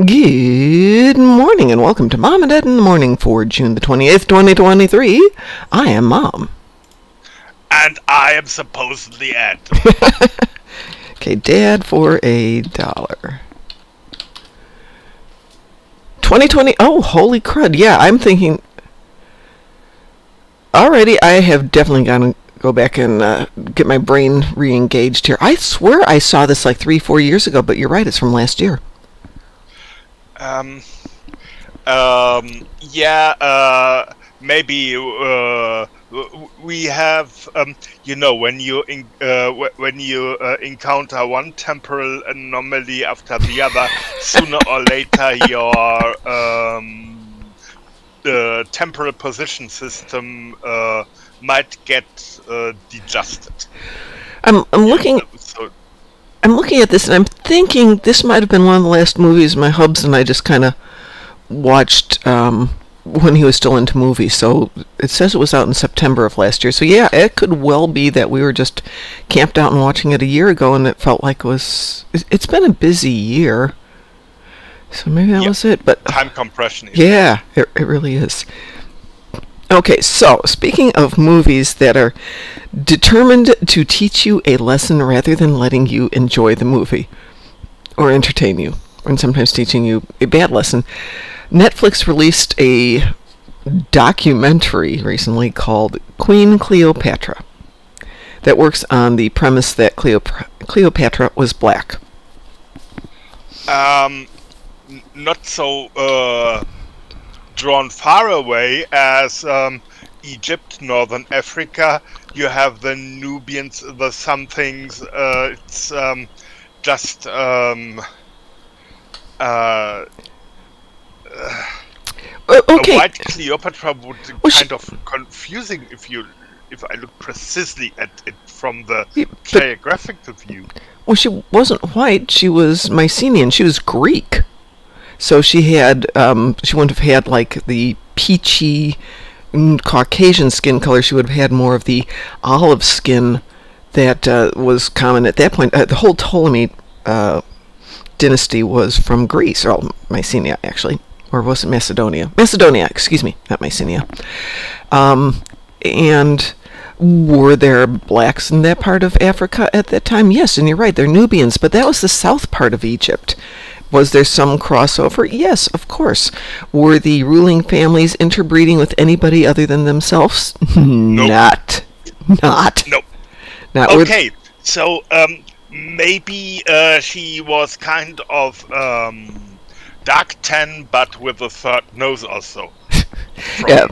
Good morning and welcome to Mom and Dad in the Morning for June the 28th, 2023. I am Mom. And I am supposedly Ed. Okay, Dad for $1. 2020, oh, holy crud, yeah, I'm thinking... Alrighty, I have definitely got to go back and get my brain re-engaged here. I swear I saw this like 3-4 years ago, but you're right, it's from last year. Maybe we have, when you encounter one temporal anomaly after the other, sooner or later your the temporal position system might get deadjusted. I'm looking at this and I'm thinking this might have been one of the last movies my hubs and I just kind of watched when he was still into movies. So it says it was out in September of last year. So yeah, it could well be that we were just camped out and watching it a year ago and it felt like it's been a busy year. So maybe that was it. But time compression. Yeah, it really is. Okay, so speaking of movies that are determined to teach you a lesson rather than letting you enjoy the movie or entertain you, and sometimes teaching you a bad lesson, Netflix released a documentary recently called Queen Cleopatra that works on the premise that Cleopatra was black. Not so drawn far away as Egypt, Northern Africa. You have the Nubians, the somethings. It's just okay. A white Cleopatra would kind of confusing if I look precisely at it from the geographic view. Well, she wasn't white. She was Mycenaean. She was Greek. So she had, she wouldn't have had like the peachy Caucasian skin color. She would have had more of the olive skin that was common at that point. The whole Ptolemy dynasty was from Greece, or Mycenae actually, or was it Macedonia? Macedonia, excuse me, not Mycenae. And were there blacks in that part of Africa at that time? Yes, and you're right, they're Nubians, but that was the south part of Egypt. Was there some crossover? Yes, of course. Were the ruling families interbreeding with anybody other than themselves? Nope. Not. Nope. Okay, so maybe she was kind of dark tan, but with a third nose also. Yeah.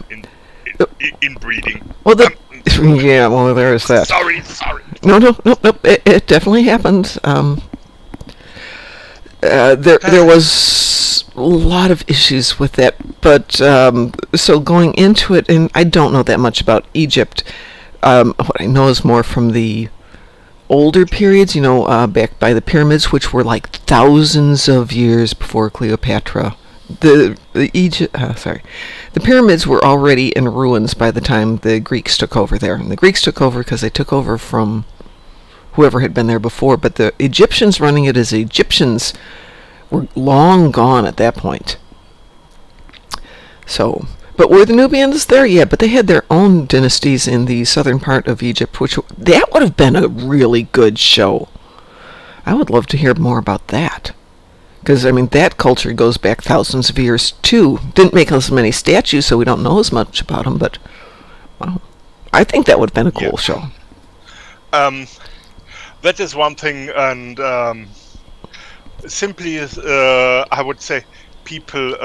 In breeding. Well, yeah. Well, there is that. Sorry. No. It definitely happened. There was a lot of issues with that, but so going into it, and I don't know that much about Egypt. What I know is more from the older periods, back by the pyramids, which were like thousands of years before Cleopatra. The pyramids were already in ruins by the time the Greeks took over there, and the Greeks took over because they took over from whoever had been there before, but the Egyptians running it as Egyptians were long gone at that point. So, but were the Nubians there? Yeah, but they had their own dynasties in the southern part of Egypt, that would have been a really good show. I would love to hear more about that. Because, I mean, that culture goes back thousands of years, too. Didn't make as many statues, so we don't know as much about them, but, wow. I think that would have been a cool show. That is one thing, and simply, I would say, people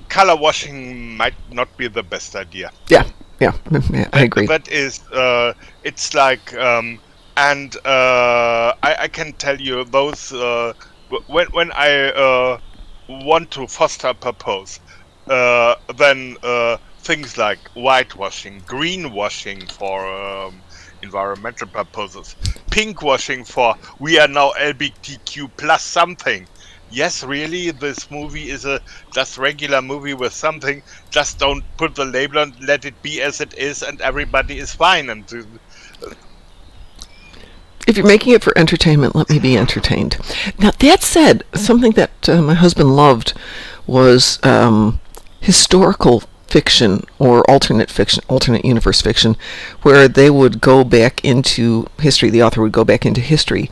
color washing might not be the best idea. Yeah, I agree. That is, it's like, and I can tell you those when I want to foster a purpose, then. Things like whitewashing, greenwashing for environmental purposes, pinkwashing for we are now LGBTQ plus something. Yes, really, this movie is a just regular movie with something. Just don't put the label and let it be as it is, and everybody is fine. And If you're making it for entertainment, let me be entertained. Now, that said, something that my husband loved was historical fiction or alternate universe fiction, where they would go back into history, the author would go back into history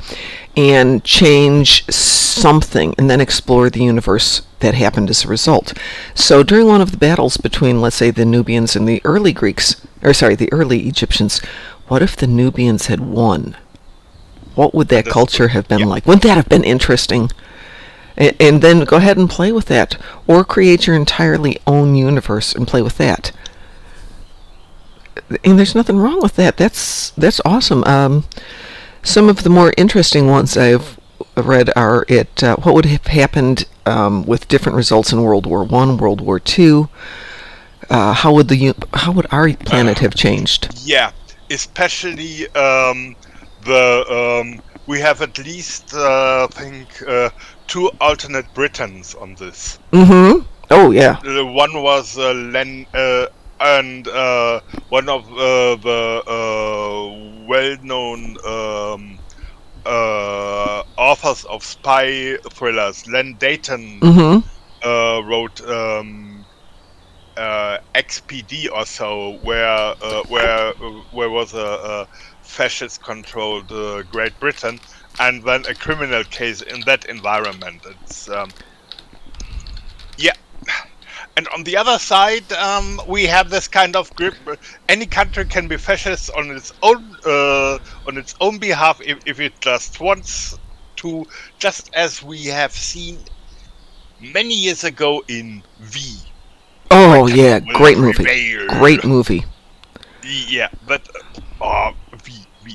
and change something and then explore the universe that happened as a result. So during one of the battles between, let's say, the Nubians and the early the early Egyptians, what if the Nubians had won? What would that culture have been like? Wouldn't that have been interesting? And then go ahead and play with that, or create your entirely own universe and play with that. And there's nothing wrong with that. That's awesome. Some of the more interesting ones I've read are what would have happened with different results in World War I, World War II. How would our planet have changed? Yeah, especially we have at least I think 2 alternate Britons on this. Mm-hmm. Oh yeah. One was Len, and one of the well-known authors of spy thrillers, Len Dayton, wrote XPD or so, where was a fascist-controlled Great Britain, and then a criminal case in that environment. It's yeah. And on the other side, we have this kind of grip. Any country can be fascist on its own behalf if it just wants to, just as we have seen many years ago in V. Oh yeah, great movie. Great movie. Yeah, but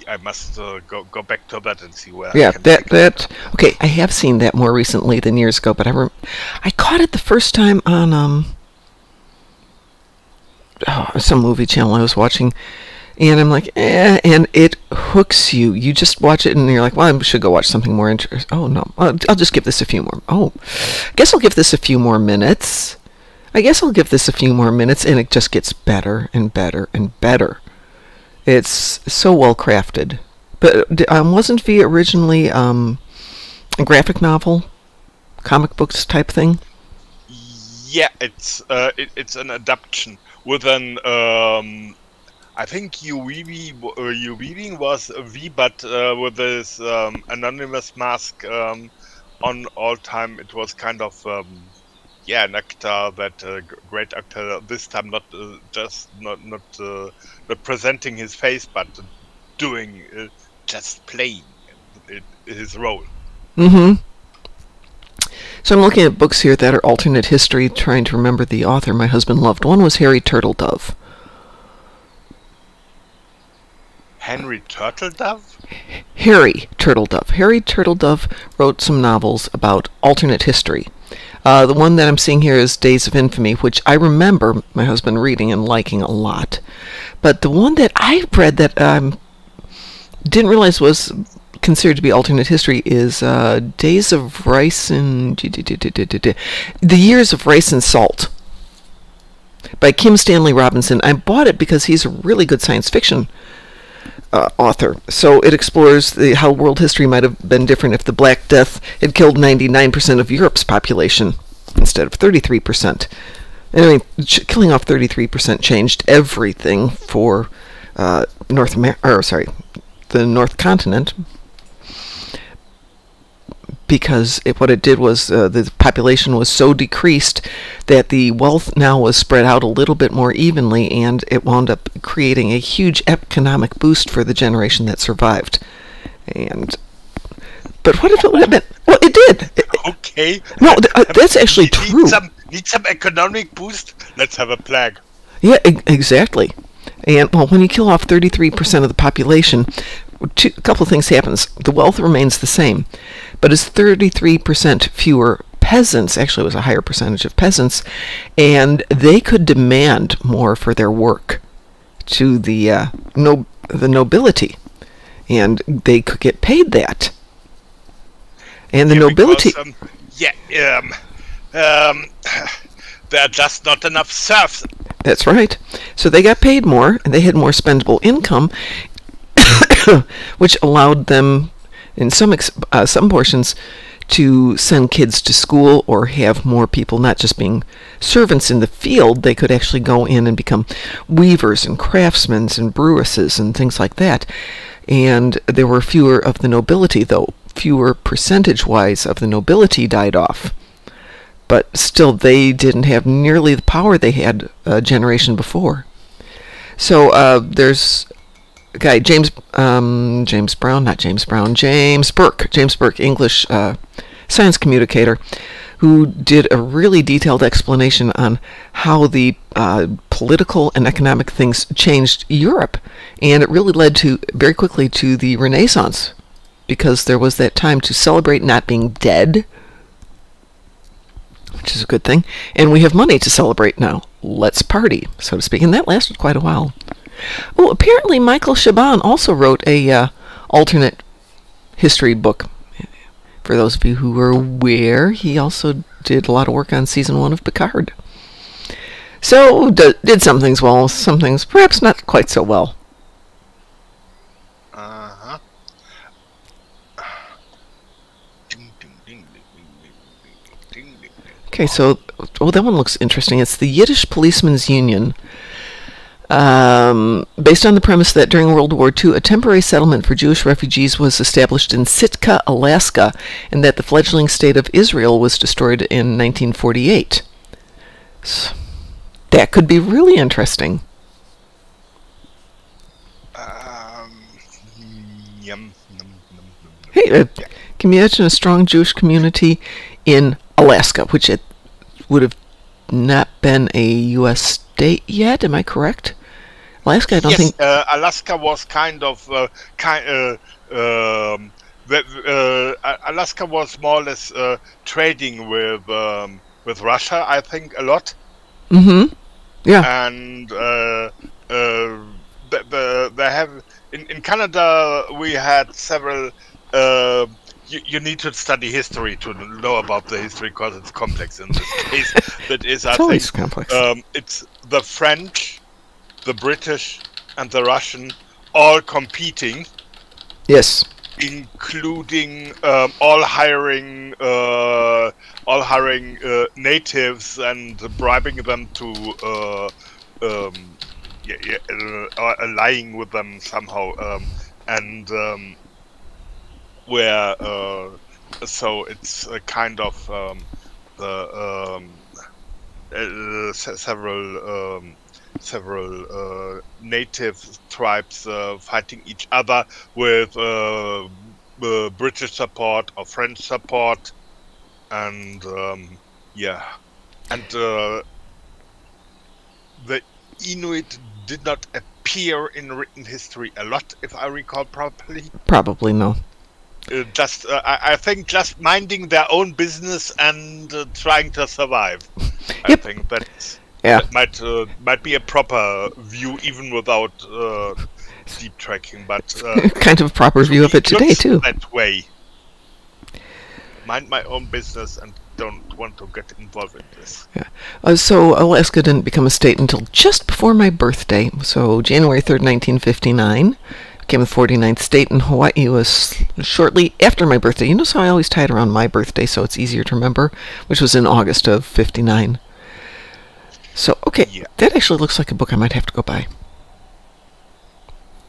I must go back to that and see where. Yeah, that okay. I have seen that more recently than years ago, but I caught it the first time on some movie channel I was watching, and I'm like, and it hooks you. You just watch it and you're like, well, I should go watch something more interesting. Oh no, I'll just give this a few more. I guess I'll give this a few more minutes. And it just gets better and better and better. It's so well crafted. But wasn't V originally a graphic novel, comic books type thing? Yeah, it's an adaptation with an I think Weaving was a V, but with this anonymous mask on all time. It was kind of an actor, great actor. This time not presenting his face, but doing just playing his role. Mm-hmm. So I'm looking at books here that are alternate history, trying to remember the author my husband loved. One was Harry Turtledove. Henry Turtledove? Harry Turtledove. Harry Turtledove wrote some novels about alternate history. The one that I'm seeing here is Days of Infamy, which I remember my husband reading and liking a lot. But the one that I read that didn't realize was considered to be alternate history is Days of Rice and The Years of Rice and Salt by Kim Stanley Robinson. I bought it because he's a really good science fiction author. So it explores how world history might have been different if the Black Death had killed 99% of Europe's population instead of 33%. Anyway, killing off 33% changed everything for the North Continent, because what it did was the population was so decreased that the wealth now was spread out a little bit more evenly, and it wound up creating a huge economic boost for the generation that survived. But what if it would have been? Well, it did. Okay. No, that's actually true. Need some economic boost? Let's have a plague. Yeah, exactly. And well, when you kill off 33% of the population, a couple of things happens. The wealth remains the same, but as 33% fewer peasants, actually it was a higher percentage of peasants, and they could demand more for their work to the nobility, and they could get paid that. And the nobility... there are just not enough serfs. That's right. So they got paid more, and they had more spendable income, which allowed them, in some portions, to send kids to school or have more people not just being servants in the field. They could actually go in and become weavers and craftsmen and brewesses and things like that. And there were fewer of the nobility, though fewer percentage-wise of the nobility died off. But still, they didn't have nearly the power they had a generation before. So there's a guy, James Burke, English science communicator, who did a really detailed explanation on how the political and economic things changed Europe. And it really led to, very quickly, to the Renaissance, because there was that time to celebrate not being dead, which is a good thing, and we have money to celebrate now. Let's party, so to speak, and that lasted quite a while. Oh, apparently Michael Chabon also wrote a alternate history book. For those of you who are aware, he also did a lot of work on season 1 of Picard. So, did some things well, some things perhaps not quite so well. Uh-huh. Okay, so, that one looks interesting. It's the Yiddish Policemen's Union. Based on the premise that during World War II, a temporary settlement for Jewish refugees was established in Sitka, Alaska, and that the fledgling state of Israel was destroyed in 1948. So, that could be really interesting. Hey, can you imagine a strong Jewish community in Alaska, which it would have not been a U.S. state yet? Am I correct? Alaska, I don't think. Alaska was Alaska was more or less trading with Russia, I think, a lot. Mm-hmm. Yeah. And they have in Canada. We had several. You need to study history to know about the history, because it's complex in this case. That is, I think, complex. It's the French, the British, and the Russian all competing. Yes. Including all hiring natives and bribing them to allying with them somehow, where so it's a kind of several native tribes fighting each other with British support or French support, and the Inuit did not appear in written history a lot, if I recall properly. Probably no. I think just minding their own business and trying to survive. Yep. I think that Yeah. might be a proper view, even without deep tracking, but kind of a proper view of it today too. That way, mind my own business and don't want to get involved in this. Yeah. So Alaska didn't become a state until just before my birthday. So January 3rd, 1959. Became the 49th state, and Hawaii was shortly after my birthday. You know, so I always tie it around my birthday, so it's easier to remember, which was in August of 59. So, okay, Yeah. that actually looks like a book I might have to go buy.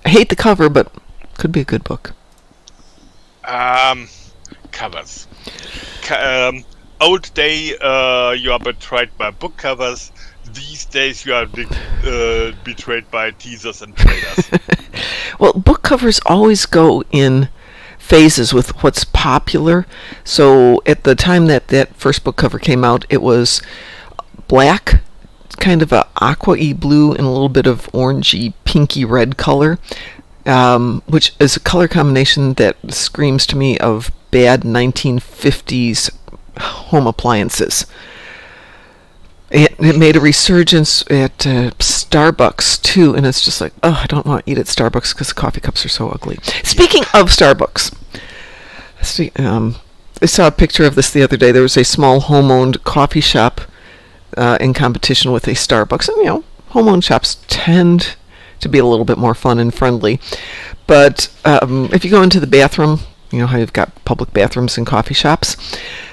I hate the cover, but could be a good book. Covers. Old day, you are betrayed by book covers. These days, you are betrayed by teasers and trailers. Well, book covers always go in phases with what's popular. So at the time that first book cover came out, it was black, kind of a aqua-y blue, and a little bit of orangey, pinky red color, which is a color combination that screams to me of bad 1950s home appliances. It made a resurgence at Starbucks, too, and it's just like, oh, I don't want to eat at Starbucks because the coffee cups are so ugly. Speaking of Starbucks, I saw a picture of this the other day. There was a small home-owned coffee shop in competition with a Starbucks, and, home-owned shops tend to be a little bit more fun and friendly. But if you go into the bathroom, you know how you've got public bathrooms in coffee shops,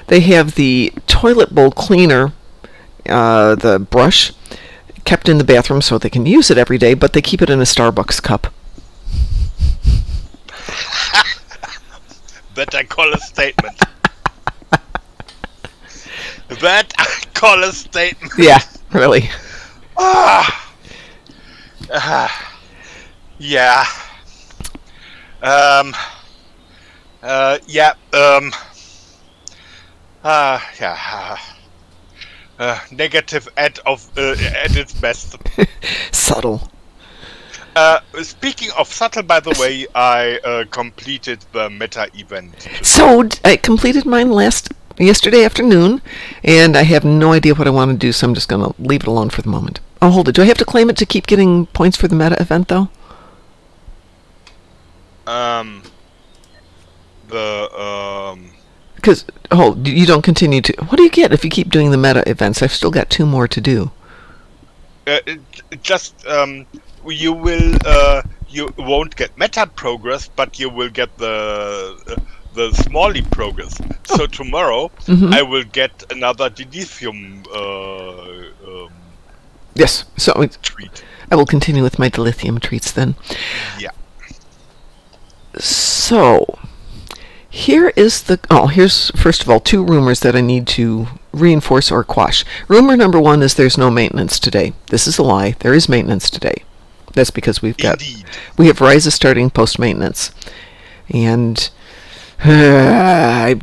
they have the toilet bowl cleaner, the brush, kept in the bathroom so they can use it every day, but they keep it in a Starbucks cup. That I call a statement. That I call a statement. Yeah, really. Yeah. Yeah. Yeah. Negative at its best. Subtle. Speaking of subtle, by the way, I completed the meta event today. So I completed mine yesterday afternoon, and I have no idea what I want to do, so I'm just going to leave it alone for the moment. Oh, hold it. Do I have to claim it to keep getting points for the meta event, though? Because, you don't continue to... What do you get if you keep doing the meta events? I've still got 2 more to do. You won't get meta progress, but you will get the smally progress. Oh. So tomorrow I will get another dilithium yes, so treat. I will continue with my dilithium treats then. Yeah. So here's first of all 2 rumors that I need to reinforce or quash. Rumor number 1 is there's no maintenance today. This is a lie. There is maintenance today. That's because we have Risa starting post-maintenance. And I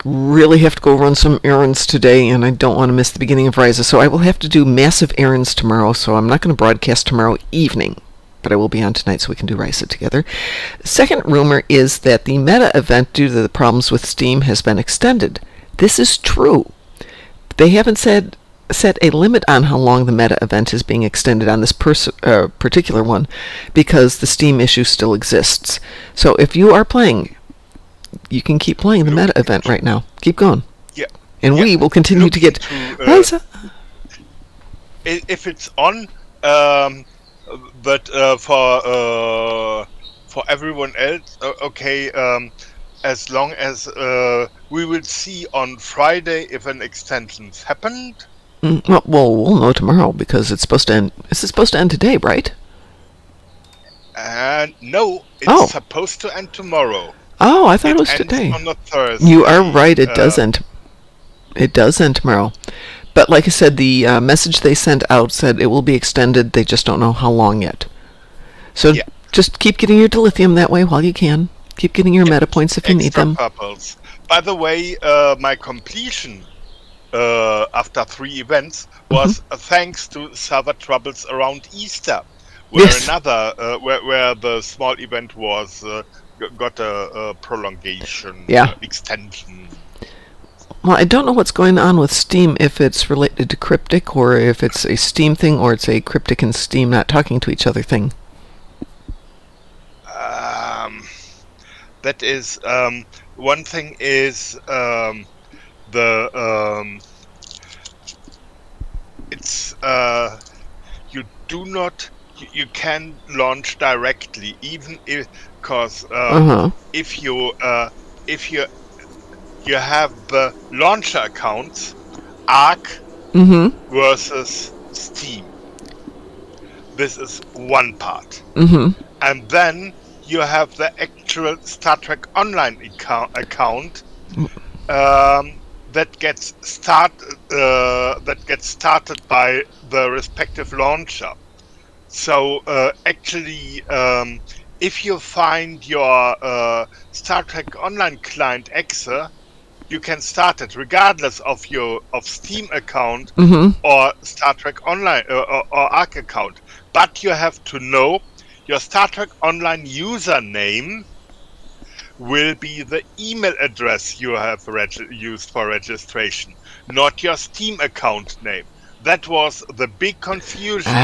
really have to go run some errands today, and I don't want to miss the beginning of Risa, so I will have to do massive errands tomorrow, so I'm not going to broadcast tomorrow evening, but I will be on tonight so we can do Risa together. Second rumor is that the meta event, due to the problems with Steam, has been extended. This is true. They haven't set a limit on how long the meta event is being extended on this particular one, because the Steam issue still exists. So if you are playing, you can keep playing the meta event right now. Keep going. Yeah. And we will continue to get Risa. If it's on, but for everyone else, okay. As long as we will see on Friday if an extension's happened. Well, we'll know tomorrow because it's supposed to end. Is it supposed to end today, right? No, it's supposed to end tomorrow. Oh, I thought it was today. On the Thursday. You are right. It does end. It does end tomorrow. But like I said, the message they sent out said it will be extended. They just don't know how long yet. So just keep getting your dilithium that way while you can. Keep getting your meta points if you need them. Purples. By the way, my completion after 3 events was thanks to server troubles around Easter, where where the small event was got a prolongation, extension. Well, I don't know what's going on with Steam, if it's related to Cryptic, or if it's a Steam thing, or it's a Cryptic and Steam not talking to each other thing. That is one thing is it's you can launch directly, even if because if you have the launcher accounts, Arc versus Steam. This is one part, and then you have the actual Star Trek Online account that gets started by the respective launcher. So actually, if you find your Star Trek Online client exe, you can start it regardless of Steam account or Star Trek Online or Arc account. But you have to know your Star Trek Online username will be the email address you have used for registration, not your Steam account name. That was the big confusion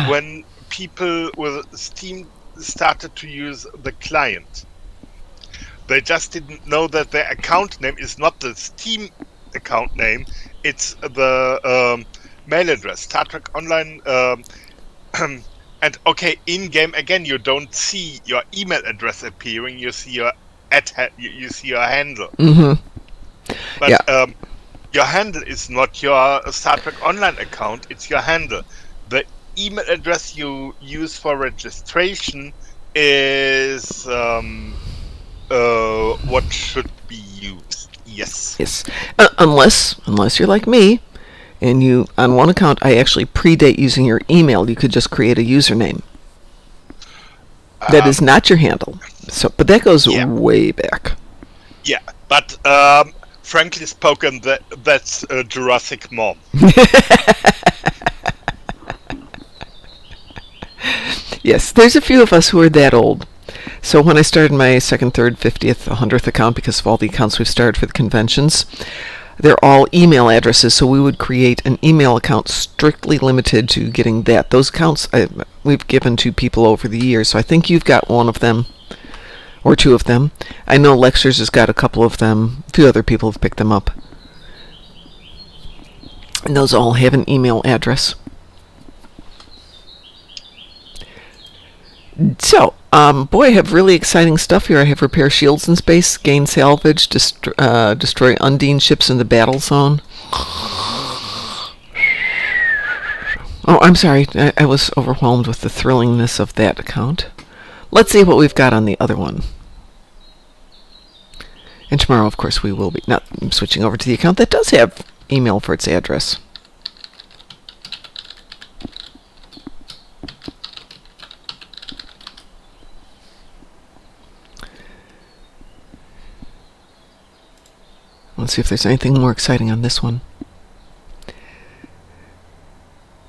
when people with Steam started to use the client. They just didn't know that their account name is not the Steam account name, it's the mail address. Star Trek Online And okay, in game again, you don't see your email address appearing. You see your you see your handle. Mm-hmm. But Yeah. your handle is not your Star Trek Online account. It's your handle. The email address you use for registration is what should be used. Yes. Yes. Unless you're like me, and you on one account I actually predate using your email. You could just create a username. That is not your handle. So, but that goes way back. Yeah, but frankly spoken, that's Jurassic Mom. Yes, there's a few of us who are that old. So when I started my second, third, 50th, 100th account, because of all the accounts we've started for the conventions, they're all email addresses, so we would create an email account strictly limited to getting that. Those accounts we've given to people over the years, so I think you've got one of them, or two of them. I know Lectures has got a couple of them. A few other people have picked them up. And those all have an email address. So, boy, I have really exciting stuff here. I have repair shields in space, gain salvage, destroy Undine ships in the battle zone. Oh, I'm sorry. I was overwhelmed with the thrillingness of that account. Let's see what we've got on the other one. And tomorrow, of course, we will be switching over to the account that does have email for its address. Let's see if there's anything more exciting on this one.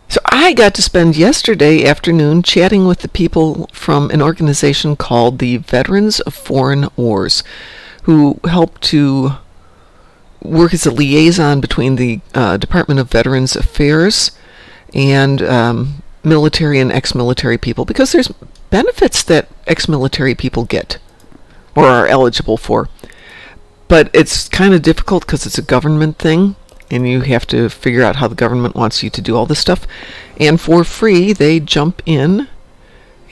So I got to spend yesterday afternoon chatting with the people from an organization called the Veterans of Foreign Wars, who help to work as a liaison between the Department of Veterans Affairs and military and ex-military people, because there's benefits that ex-military people get or are eligible for. But it's kind of difficult because it's a government thing, and you have to figure out how the government wants you to do all this stuff. And for free, they jump in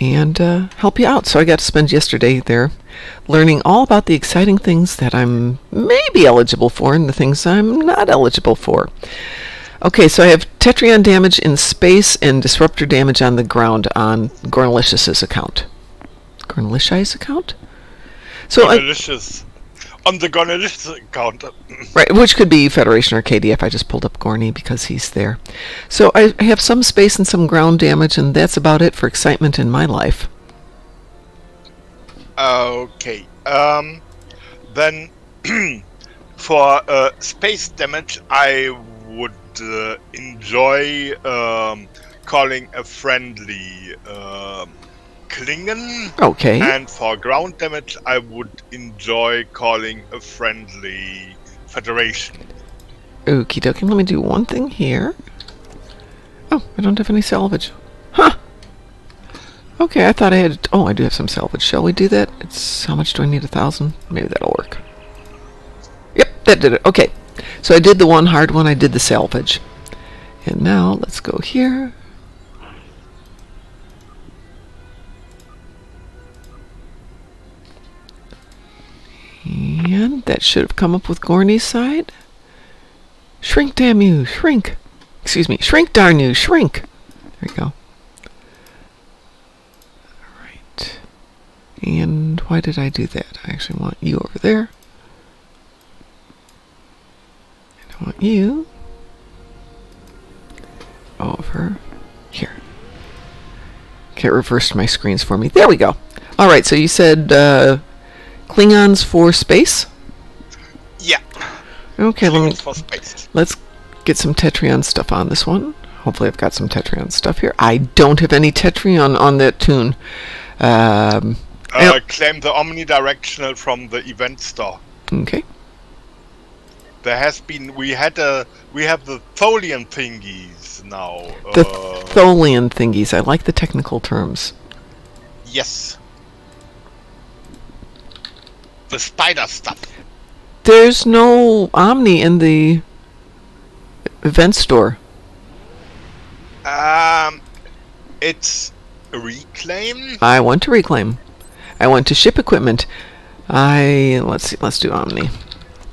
and help you out. So I got to spend yesterday there learning all about the exciting things that I'm maybe eligible for and the things I'm not eligible for. Okay, so I have Tetrion damage in space and disruptor damage on the ground on Gornalicious' account. Gornalicious account? So Gornalicious. On the Gornalicious account. Right, which could be Federation or KDF. I just pulled up Gorny because he's there. So I have some space and some ground damage, and that's about it for excitement in my life. Okay. Then for space damage, I would enjoy calling a friendly Klingon. Okay. And for ground damage, I would enjoy calling a friendly Federation. Okie dokie. Let me do one thing here. Oh, I don't have any salvage. Huh. Okay, I thought I had... Oh, I do have some salvage. Shall we do that? It's... How much do I need? 1,000? Maybe that'll work. Yep, that did it. Okay. So I did the one hard one. I did the salvage. And now, let's go here. And that should have come up with Gorney's side. Shrink, damn you, shrink. Excuse me, shrink, darn you, shrink. There you go. Alright. And why did I do that? I actually want you over there. And I want you over here. Okay, it reversed my screens for me. There we go. Alright, so you said Klingons for space? Yeah. Okay, Klingons for space. Let's get some Tetrion stuff on this one. Hopefully I've got some Tetrion stuff here. I don't have any Tetrion on that tune. Claim the omnidirectional from the event store. Okay. There has been... We have the Tholian thingies now. The Tholian thingies. I like the technical terms. Yes. The spider stuff. There's no Omni in the event store. It's Reclaim? I want to reclaim. I want to ship equipment. Let's see. Let's do Omni.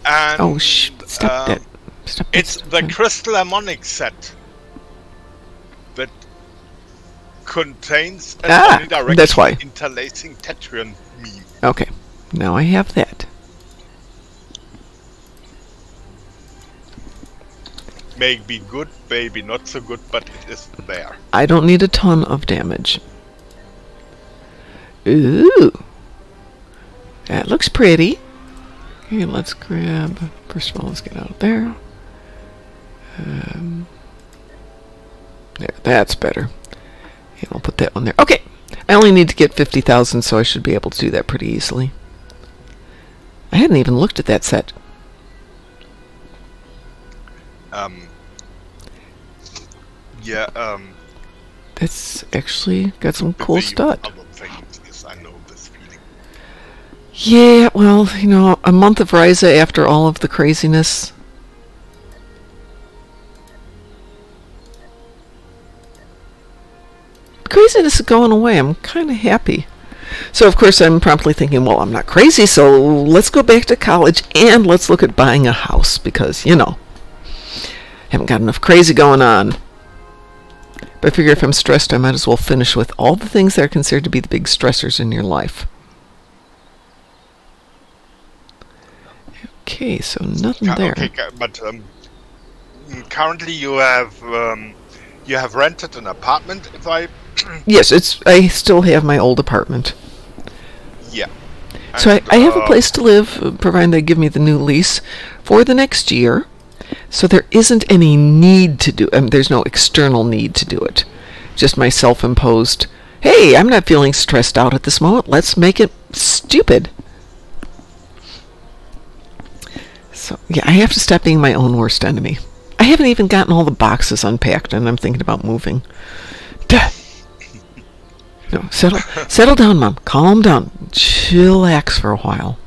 And Oh, stop that. Stop that. it's the Crystal Harmonic set that contains an omnidirectional that's why. interlacing Tetrion meme. Okay, now I have that. May be good, maybe not so good, but it is there. I don't need a ton of damage. Ooh. That looks pretty. Okay, let's grab... First of all, let's get out of there. There, that's better. And I'll put that one there. Okay! I only need to get 50,000, so I should be able to do that pretty easily. I hadn't even looked at that set. Yeah, That's actually got some cool stuff. Yes, I know this feeling. Yeah, well, you know, a month of Risa after all of the craziness. The craziness is going away. I'm kind of happy. So, of course, I'm promptly thinking, well, I'm not crazy, so let's go back to college and let's look at buying a house because, you know, haven't got enough crazy going on. But I figure if I'm stressed, I might as well finish with all the things that are considered to be the big stressors in your life. Okay, so nothing there. Okay, but currently you have rented an apartment, if I... Yes, I still have my old apartment. Yeah. So And, I have a place to live, provided they give me the new lease for the next year. So there isn't any need to do there's no external need to do it. Just my self-imposed, hey, I'm not feeling stressed out at this moment. Let's make it stupid. So, yeah, I have to stop being my own worst enemy. I haven't even gotten all the boxes unpacked, and I'm thinking about moving. Duh. No, settle down, Mom. Calm down. Chillax for a while.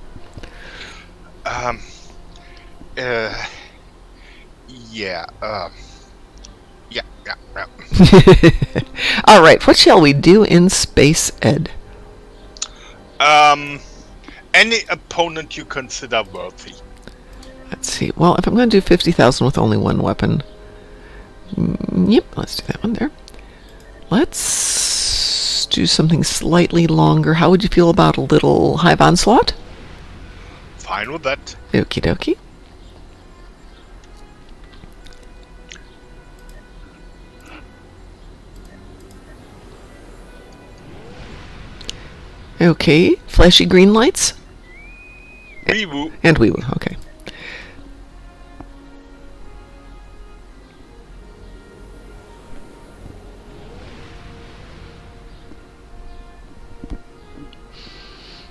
Yeah, yeah. All right, what shall we do in Space Ed? Any opponent you consider worthy. Let's see. Well, if I'm going to do 50,000 with only one weapon, yep, let's do that one there. Let's do something slightly longer. How would you feel about a little Hive Onslaught? Fine with that. Okie dokie. Okay, flashy green lights. Wee-woo. And wee-woo, okay.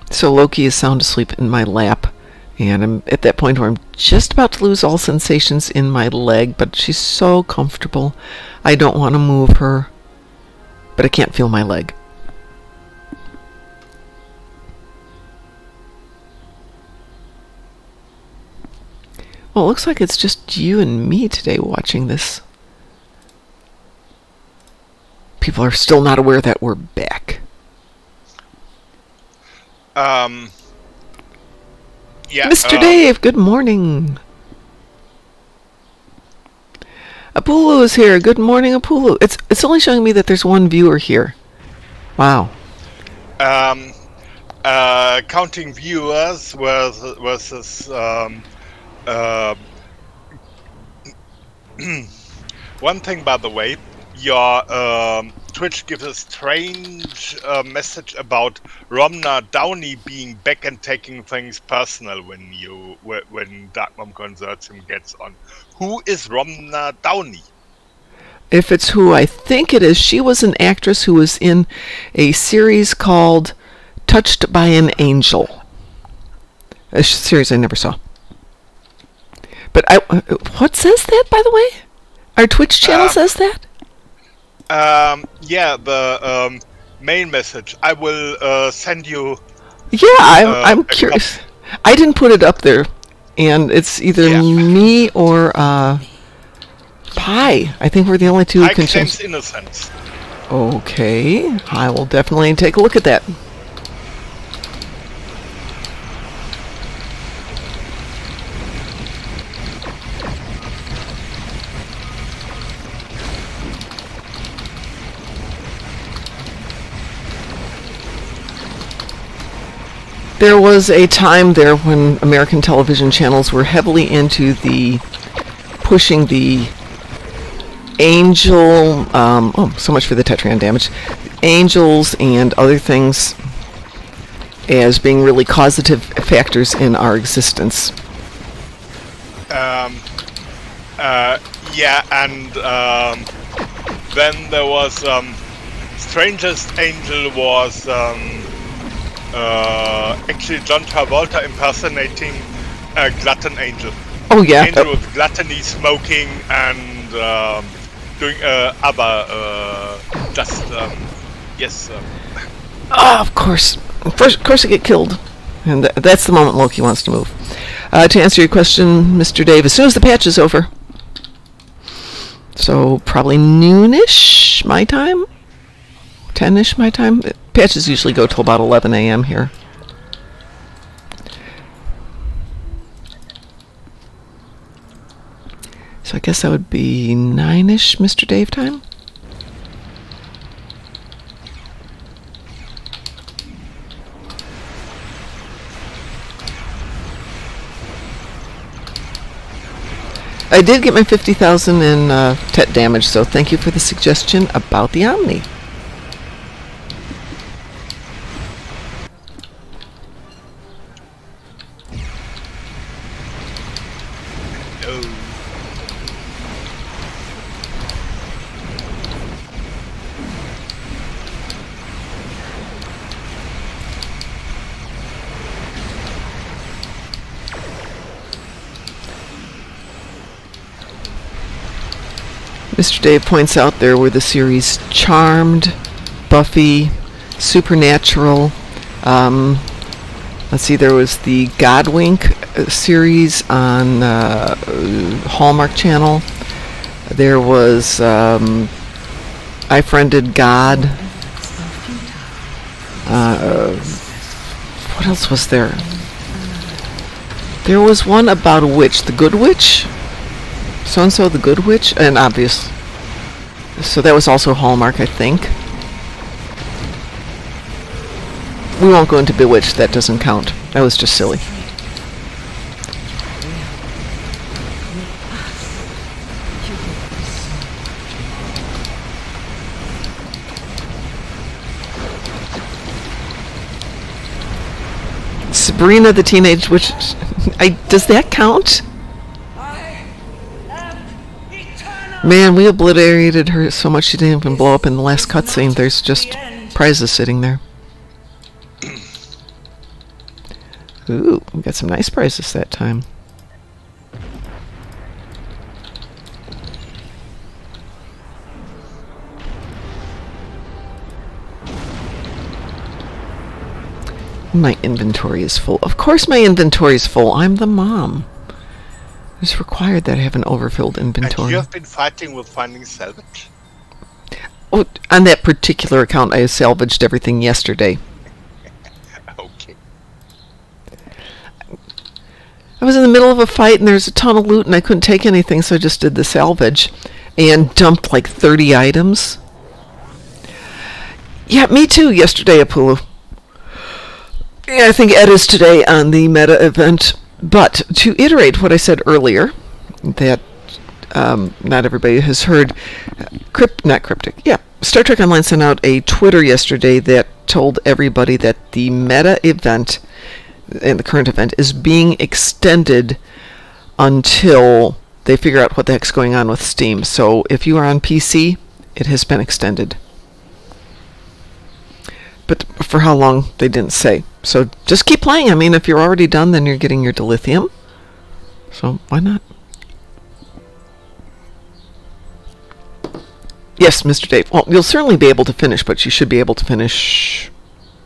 So Loki is sound asleep in my lap, and I'm at that point where I'm just about to lose all sensations in my leg, but she's so comfortable. I don't want to move her, but I can't feel my leg. Well, it looks like it's just you and me today watching this. People are still not aware that we're back. Yeah. Mr. Dave, good morning. Apulu is here. Good morning, Apulu. It's only showing me that there's one viewer here. Wow. Counting viewers versus one thing, by the way, your Twitch gives a strange message about Romna Downey being back and taking things personal when Dark Mom Consortium gets on. Who is Romna Downey? If it's who I think it is, she was an actress who was in a series called Touched by an Angel. A series I never saw. But what says that, by the way? Our Twitch channel says that? Yeah, the main message. I will send you. Yeah, I'm curious. I didn't put it up there, and it's either me or Pi. I think we're the only two who I can claims change. innocence. Okay, I will definitely take a look at that. There was a time there when American television channels were heavily into pushing the angel, so much for the Tetryon damage, angels and other things as being really causative factors in our existence. Yeah, and then there was Strangest Angel was actually John Travolta impersonating a glutton angel. Oh yeah, Angel with gluttony, smoking, and doing other yes. Of course. Of course, I get killed, and that's the moment Loki wants to move. To answer your question, Mr. Dave, as soon as the patch is over, so probably noonish my time, 10ish my time. Patches usually go till about 11 a.m. here. So I guess that would be 9ish Mr. Dave time. I did get my 50,000 in Tet damage, so thank you for the suggestion about the Omni. Mr. Dave points out there were the series Charmed, Buffy, Supernatural. Let's see, there was the Godwink series on Hallmark Channel. There was I Friended God. What else was there? There was one about a witch, the Good Witch. So-and-so, the Good Witch, and obvious. So that was also Hallmark, I think. We won't go into Bewitched, that doesn't count. That was just silly. Sabrina the Teenage Witch. Does that count? Man, we obliterated her so much she didn't even blow up in the last cutscene. There's just prizes sitting there. Ooh, we got some nice prizes that time. My inventory is full. Of course my inventory is full. I'm the mom. It's required that I have an overfilled inventory. And you have been fighting with finding salvage? Oh, on that particular account, I salvaged everything yesterday. Okay. I was in the middle of a fight and there's a ton of loot and I couldn't take anything, so I just did the salvage and dumped like 30 items. Yeah, me too yesterday, Apulu. Yeah, I think Ed is today on the meta event. But to iterate what I said earlier, that not everybody has heard, not cryptic, yeah, Star Trek Online sent out a Twitter yesterday that told everybody that the meta event, and the current event, is being extended until they figure out what the heck's going on with Steam. So if you are on PC, it has been extended. But for how long, they didn't say. So just keep playing. I mean, if you're already done, then you're getting your dilithium. So why not? Yes, Mr. Dave. Well, you'll certainly be able to finish, but you should be able to finish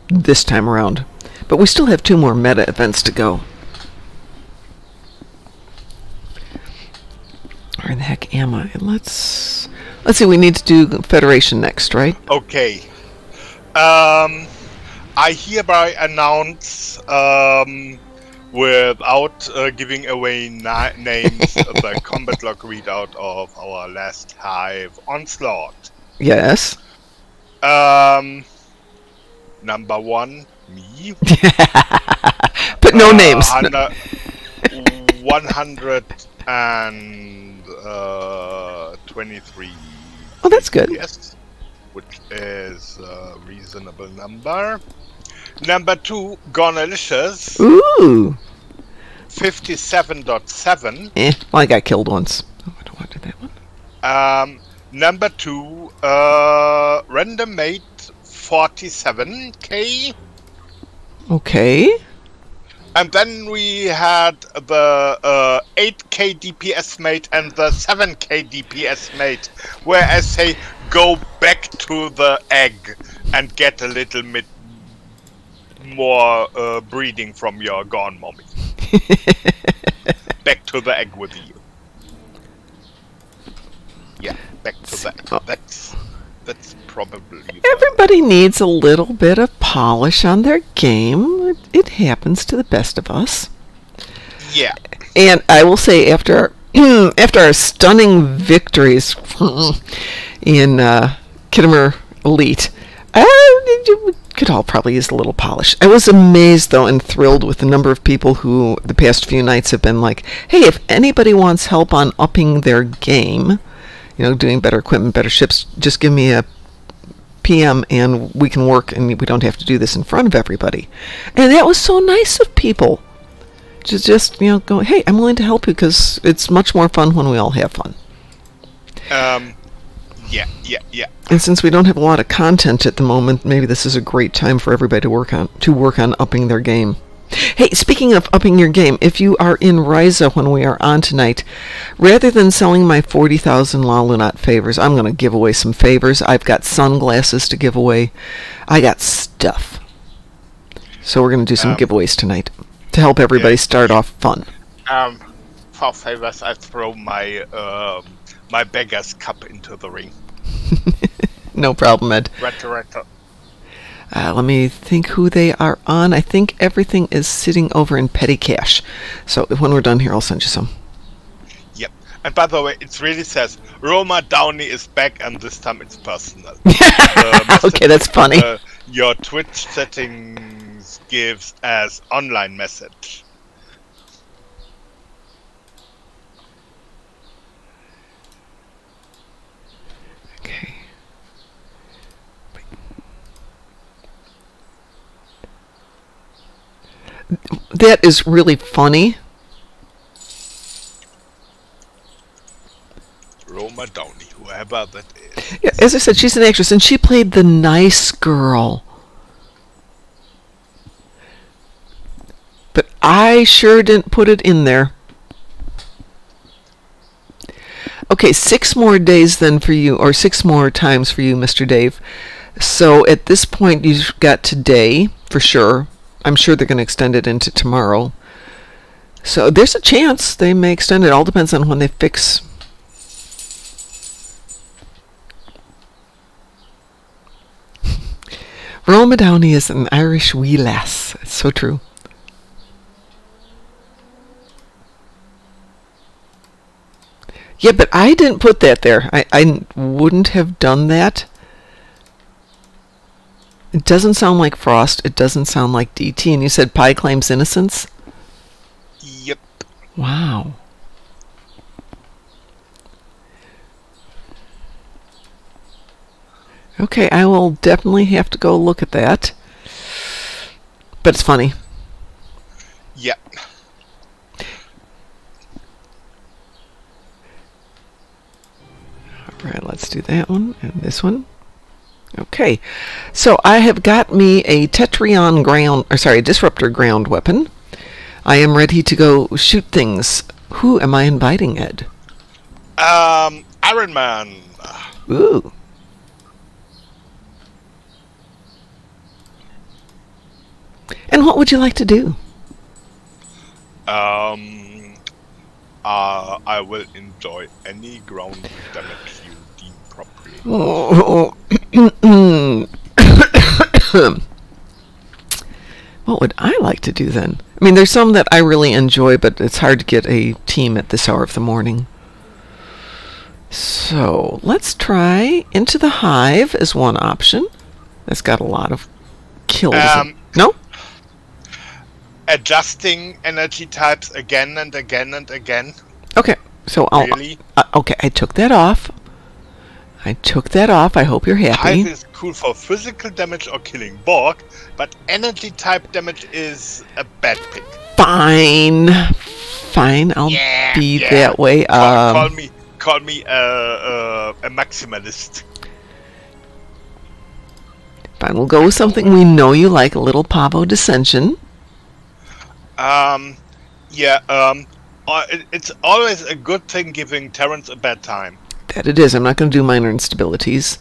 this time around. But we still have 2 more meta events to go. Where the heck am I? Let's see, we need to do Federation next, right? Okay. I hereby announce, without giving away names, the combat log readout of our last Hive Onslaught. Yes. Number 1, me. But no names. Under 123. Oh, that's good. Yes, which is a reasonable number. Number 2, Gonalicious. Ooh. 57.7. Well, I got killed once. Oh, I don't want to do that one. Number 2, Random Mate 47k. Okay. And then we had the 8k DPS mate and the 7k DPS mate, where I say go back to the egg and get a little bit more breeding from your gone mommy. Back to the egg with you. Yeah, back to the egg. That's probably... Everybody needs a little bit of polish on their game. It happens to the best of us. Yeah. And I will say, after our stunning victories in Kittimer Elite, we could all probably use a little polish. I was amazed, though, and thrilled with the number of people who the past few nights have been like, hey, if anybody wants help on upping their game, doing better equipment, better ships, just give me a PM and we can work, and we don't have to do this in front of everybody. And that was so nice of people. Just go, hey, I'm willing to help you because it's much more fun when we all have fun. Yeah. And since we don't have a lot of content at the moment, maybe this is a great time for everybody to work on upping their game. Hey, speaking of upping your game, if you are in Risa when we are on tonight, rather than selling my 40,000 La Lunat favors, I'm going to give away some favors. I've got sunglasses to give away. I got stuff. So we're going to do some giveaways tonight to help everybody start off fun. For favors, I throw my my beggar's cup into the ring. No problem, Ed. Right. Let me think who they are on. I think everything is sitting over in petty cash. So when we're done here, I'll send you some. Yep. And by the way, it really says Roma Downey is back, and this time it's personal. Okay, that's funny. Your Twitch settings gives as online message. Okay. That is really funny. Roma Downey, whoever that is. Yeah, as I said, she's an actress, and she played the nice girl. But I sure didn't put it in there. Okay, 6 more days then for you, or 6 more times for you, Mr. Dave. So at this point, you've got today, for sure. I'm sure they're going to extend it into tomorrow. So there's a chance they may extend it. All depends on when they fix. Roma Downey is an Irish wee lass. It's so true. Yeah, but I didn't put that there. I wouldn't have done that. It doesn't sound like Frost. It doesn't sound like DT. And you said Pi claims innocence? Yep. Wow. Okay, I will definitely have to go look at that. But it's funny. Yep. Alright, let's do that one and this one. Okay, so I have got me a Disruptor ground weapon. I am ready to go shoot things. Who am I inviting, Ed? Iron Man. Ooh. And what would you like to do? I will enjoy any ground damage you deem Oh. What would I like to do then? I mean, there's some that I really enjoy, but it's hard to get a team at this hour of the morning. So let's try Into the Hive as one option. That's got a lot of kills. No? Adjusting energy types again and again and again. Okay, so I'll... Really? Okay, I took that off. I hope you're happy. Hive is cool for physical damage or killing Borg, but energy type damage is a bad pick. Fine, I'll be that way. Call me a maximalist. Fine, we'll go with something we know you like, a little Pavo Dissension. It's always a good thing giving Terrence a bad time. That it is. I'm not going to do minor instabilities.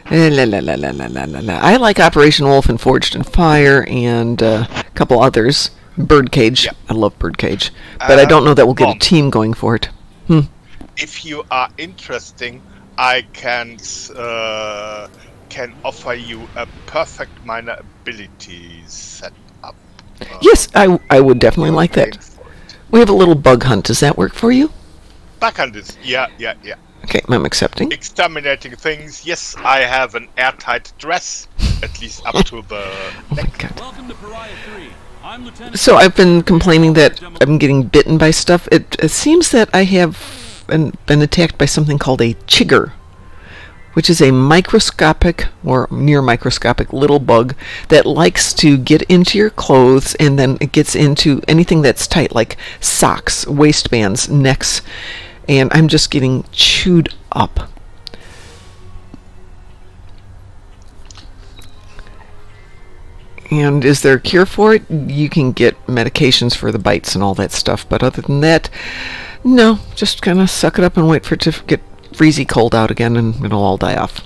I like Operation Wolf and Forged in Fire and a couple others. Birdcage. Yeah. I love Birdcage. But I don't know that we'll get a team going for it. If you are interested, I can offer you a perfect minor ability setup. Yes, I would definitely like that. We have a little bug hunt. Does that work for you? Bug hunt is, yeah. Okay, I'm accepting. Exterminating things. Yes, I have an airtight dress, at least up to the neck. Welcome to Pariah 3. So I've been complaining that I'm getting bitten by stuff. It seems that I have been attacked by something called a chigger, which is a microscopic or near microscopic little bug that likes to get into your clothes, and then it gets into anything that's tight, like socks, waistbands, necks, and I'm just getting chewed up. And is there a cure for it? You can get medications for the bites and all that stuff, but other than that, no, just kind of suck it up and wait for it to get freezy cold out again, and it'll all die off.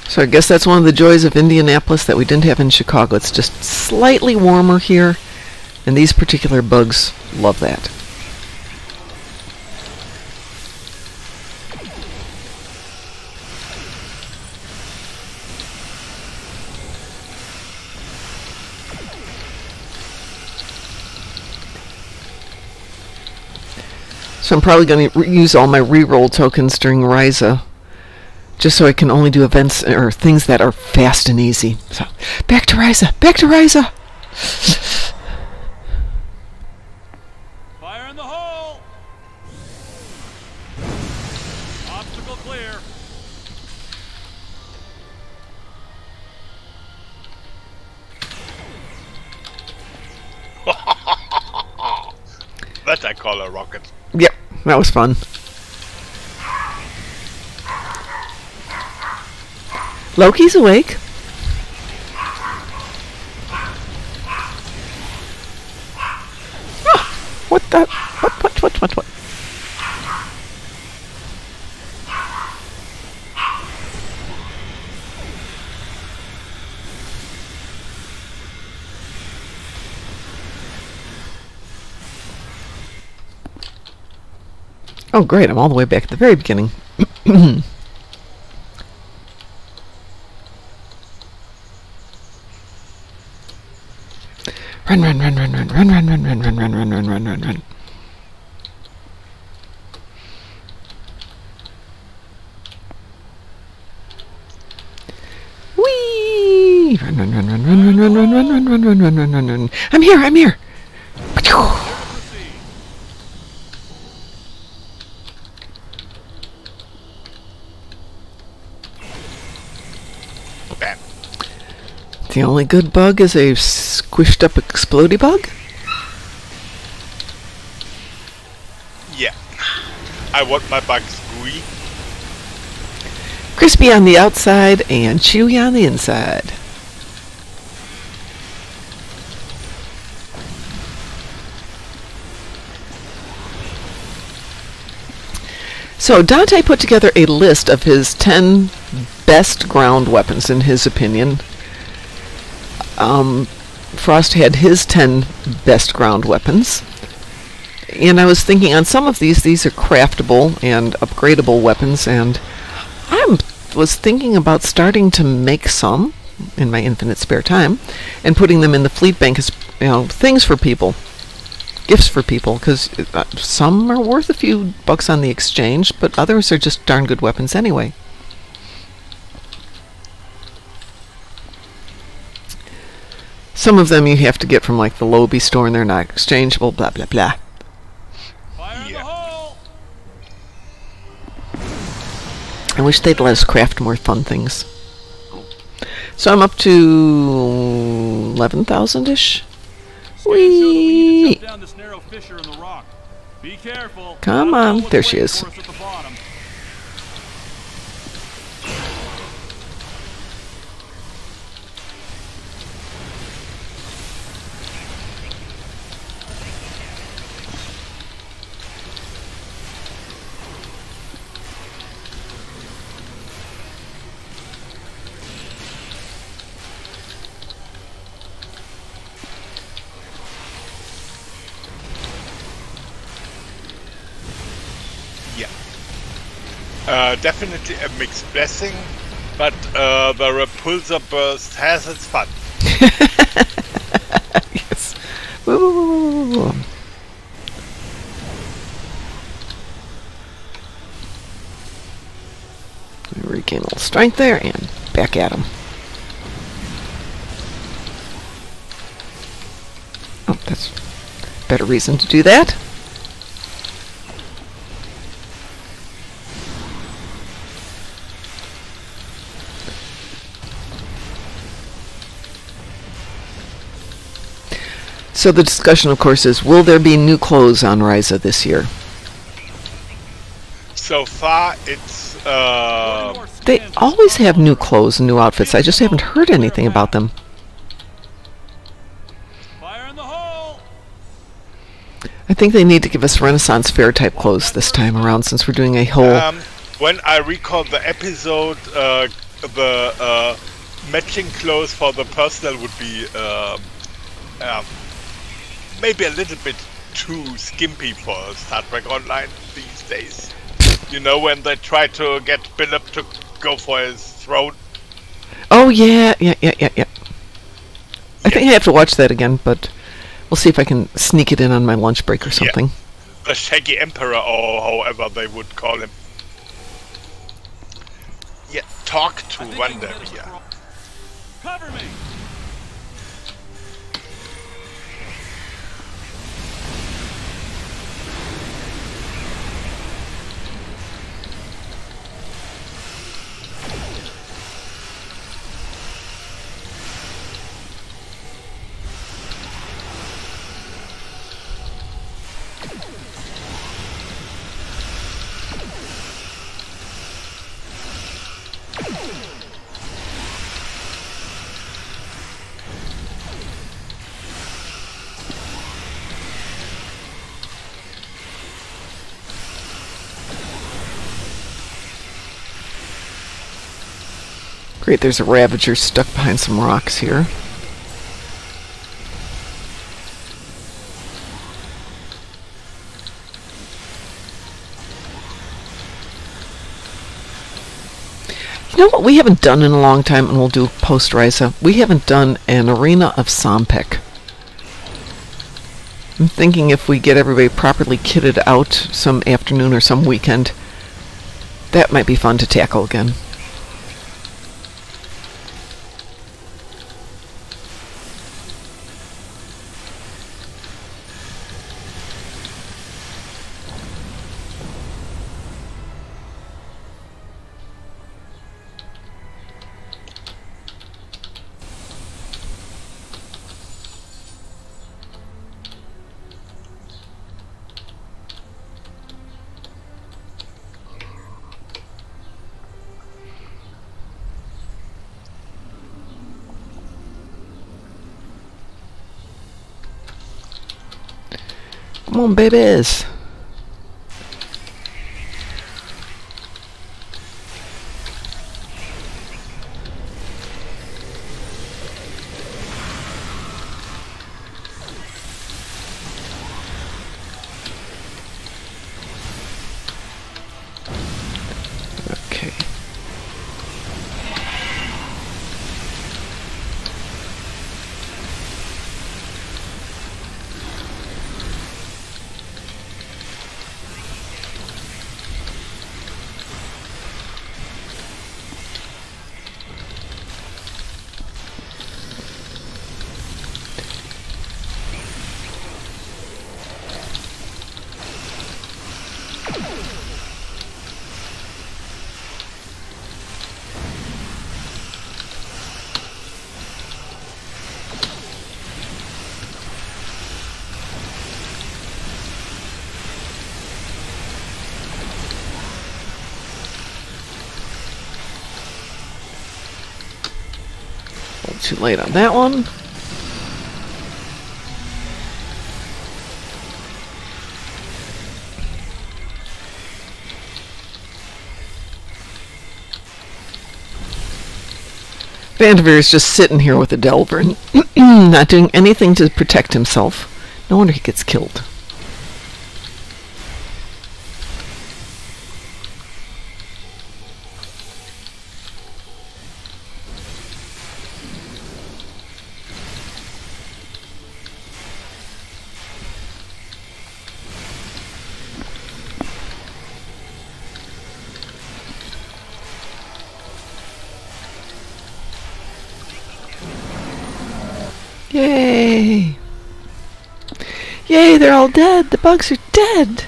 So I guess that's one of the joys of Indianapolis that we didn't have in Chicago. It's just slightly warmer here, and these particular bugs love that. So I'm probably going to use all my reroll tokens during Risa, just so I can only do events or things that are fast and easy. So, back to Risa! Back to Risa! Fire in the hole! Obstacle clear. That I call a rocket. Yep, that was fun. Loki's awake. Ah, what the? What? Oh, great, I'm all the way back at the very beginning. Run. Whee! Run. I'm here. Bam. The only good bug is a squished up explodey bug? Yeah. I want my bugs gooey. Crispy on the outside and chewy on the inside. So Dante put together a list of his 10 best ground weapons, in his opinion. Frost had his 10 best ground weapons. And I was thinking on some of these are craftable and upgradable weapons, and I was thinking about starting to make some in my infinite spare time and putting them in the fleet bank as, things for people, gifts for people, because some are worth a few bucks on the exchange, but others are just darn good weapons anyway. Some of them you have to get from like the Lobby store and they're not exchangeable, blah blah blah. Fire in the hole! I wish they'd let us craft more fun things. So I'm up to 11,000-ish. Whee! Down this narrow fissure in the rock. Be careful. Come on. There she is. At the bottom. Definitely a mixed blessing, but the repulsor burst has its fun. Yes. Woo, woo, woo, woo, woo. Regain a little strength there and back at him. Oh, that's a better reason to do that. So the discussion, of course, is will there be new clothes on Risa this year? So far, it's They always have new clothes and new outfits. I just haven't heard anything about them. Fire in the hole! I think they need to give us Renaissance Fair type clothes this time around, since we're doing a whole... when I recall the episode, the matching clothes for the personnel would be maybe a little bit too skimpy for Star Trek Online these days. You know, when they try to get Billop to go for his throne. Oh, yeah. I think I have to watch that again, but we'll see if I can sneak it in on my lunch break or something. Yeah. The Shaggy Emperor, or however they would call him. Yeah, talk to Wonder here. Cover me! Great, there's a Ravager stuck behind some rocks here. You know what we haven't done in a long time, and we'll do post-Risa? We haven't done an Arena of Sompek. I'm thinking if we get everybody properly kitted out some afternoon or some weekend, that might be fun to tackle again. Come on, babies. too late on that one. Vanderveer is just sitting here with a Delver and not doing anything to protect himself. No wonder he gets killed. Yay! Yay, they're all dead! The bugs are dead!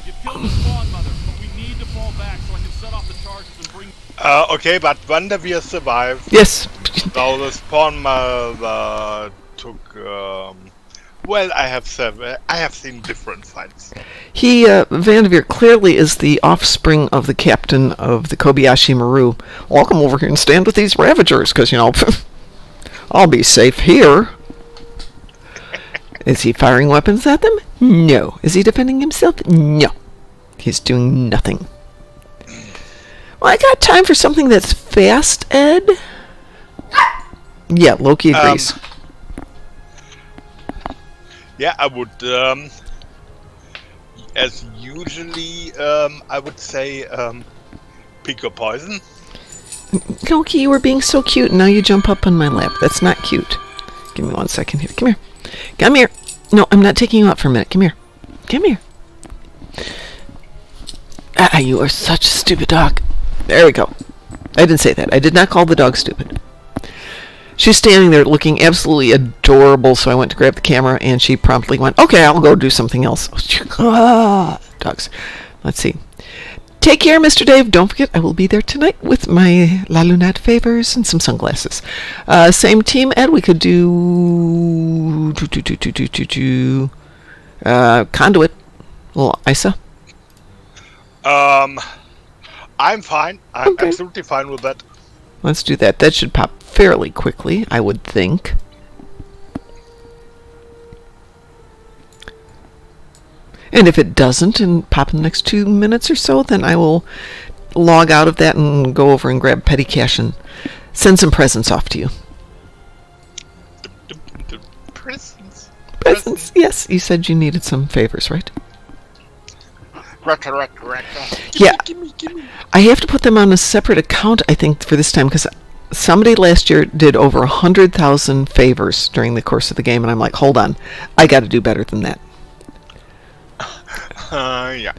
You've killed the spawn mother, but we need to fall back so I can set off the charges and bring... Okay, but Vanderveer survived. Yes! So the spawn mother took. Well, I have seen different fights. He, Vanderveer clearly is the offspring of the captain of the Kobayashi Maru. Well, I'll come over here and stand with these Ravagers, because, you know, I'll be safe here. Is he firing weapons at them? No. Is he defending himself? No. He's doing nothing. Well, I got time for something that's fast, Ed. Yeah, Loki agrees. Yeah, I would, as usually, I would say, pick your poison. Loki, you were being so cute, and now you jump up on my lap. That's not cute. Give me 1 second here. Come here. Come here. No, I'm not taking you out for a minute. Come here. Come here. Ah, you are such a stupid dog. There we go. I didn't say that. I did not call the dog stupid. She's standing there looking absolutely adorable, so I went to grab the camera, and she promptly went, okay, I'll go do something else. Dogs. Let's see. Take care, Mr. Dave. Don't forget, I will be there tonight with my La Lunette favors and some sunglasses. Same team, Ed. We could do... Conduit. Little Isa. I'm fine. I'm Okay. absolutely fine with that. Let's do that. That should pop fairly quickly, I would think. And if it doesn't and pop in the next 2 minutes or so, then I will log out of that and go over and grab petty cash and send some presents off to you. Presents. Presents? Yes, you said you needed some favors, right? Yeah. Gimme. I have to put them on a separate account, I think, for this time, because somebody last year did over 100,000 favors during the course of the game, and I'm like, hold on, I got to do better than that. Yeah.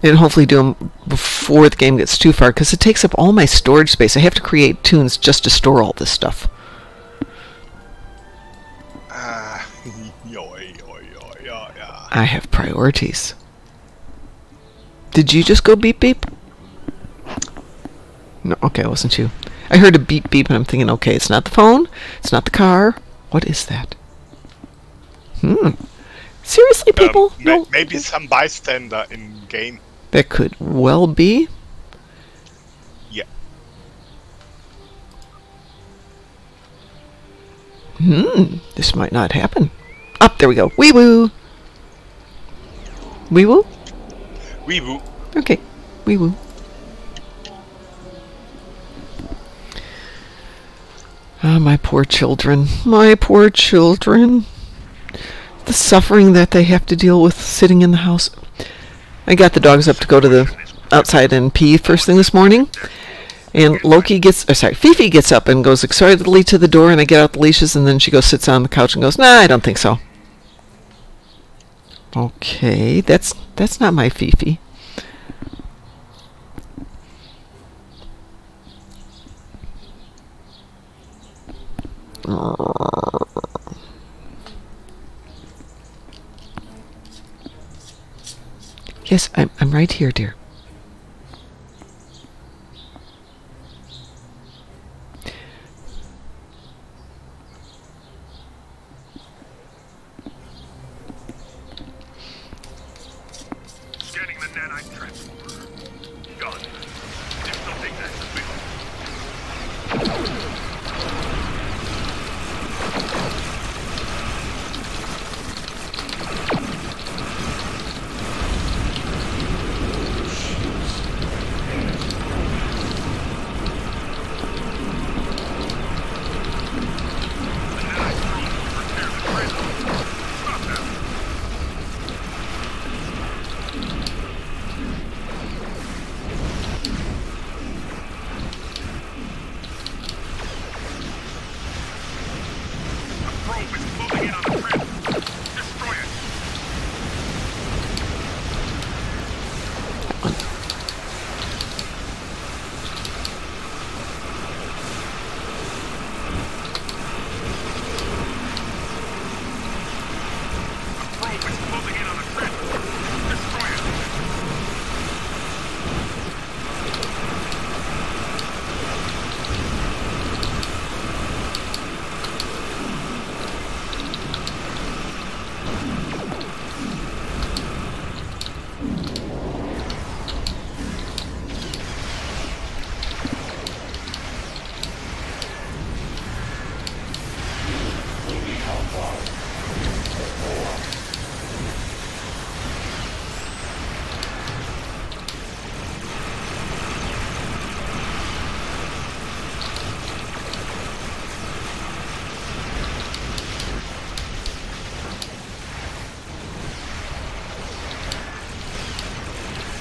And hopefully do them before the game gets too far, because it takes up all my storage space. I have to create tunes just to store all this stuff. I have priorities. Did you just go beep beep? No, okay, it wasn't you. I heard a beep beep and I'm thinking, okay, it's not the phone, it's not the car. What is that? Seriously, people? No. Maybe some bystander in game. That could well be. Yeah. This might not happen. Up, there we go. Wee woo. Wee woo? Wee woo. Okay. Wee woo. Ah, my poor children. My poor children. The suffering that they have to deal with sitting in the house. I got the dogs up to go to the outside and pee first thing this morning. And Fifi gets up and goes excitedly to the door, and I get out the leashes, and then she goes, sits on the couch and goes, nah, I don't think so. Okay, that's not my Fifi. Yes, I'm right here, dear. Scanning the nanite transformer.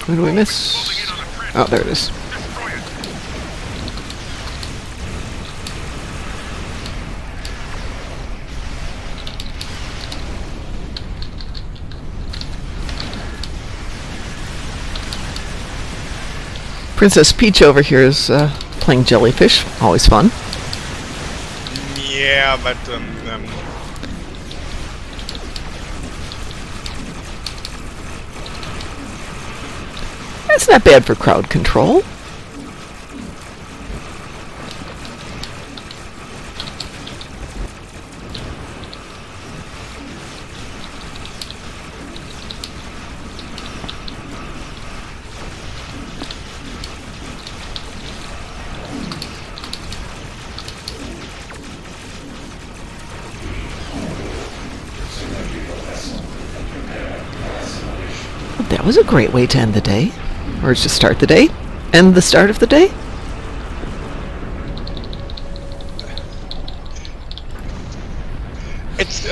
What do we miss? Oh, there it is. Princess Peach over here is playing jellyfish. Always fun. Yeah, but That's not bad for crowd control. That was a great way to end the day. Or to start the day. End the start of the day. it's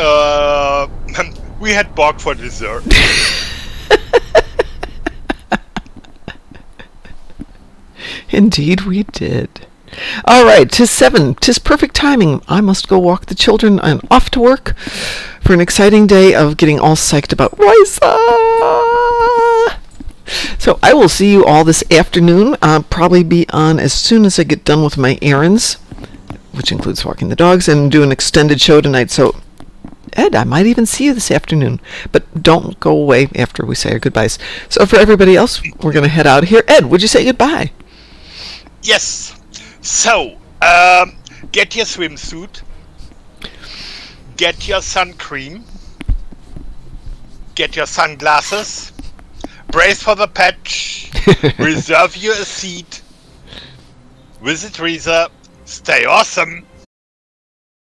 we had Borg for dessert. Indeed we did. All right, 'tis 7. 'Tis perfect timing. I must go walk the children. I'm off to work for an exciting day of getting all psyched about Risa. So I will see you all this afternoon. I'll probably be on as soon as I get done with my errands, which includes walking the dogs, and do an extended show tonight. So, Ed, I might even see you this afternoon. But don't go away after we say our goodbyes. So for everybody else, we're going to head out of here. Ed, would you say goodbye? Yes. So, get your swimsuit. Get your sun cream. Get your sunglasses. Brace for the patch. Reserve you a seat. Visit Risa. Stay awesome.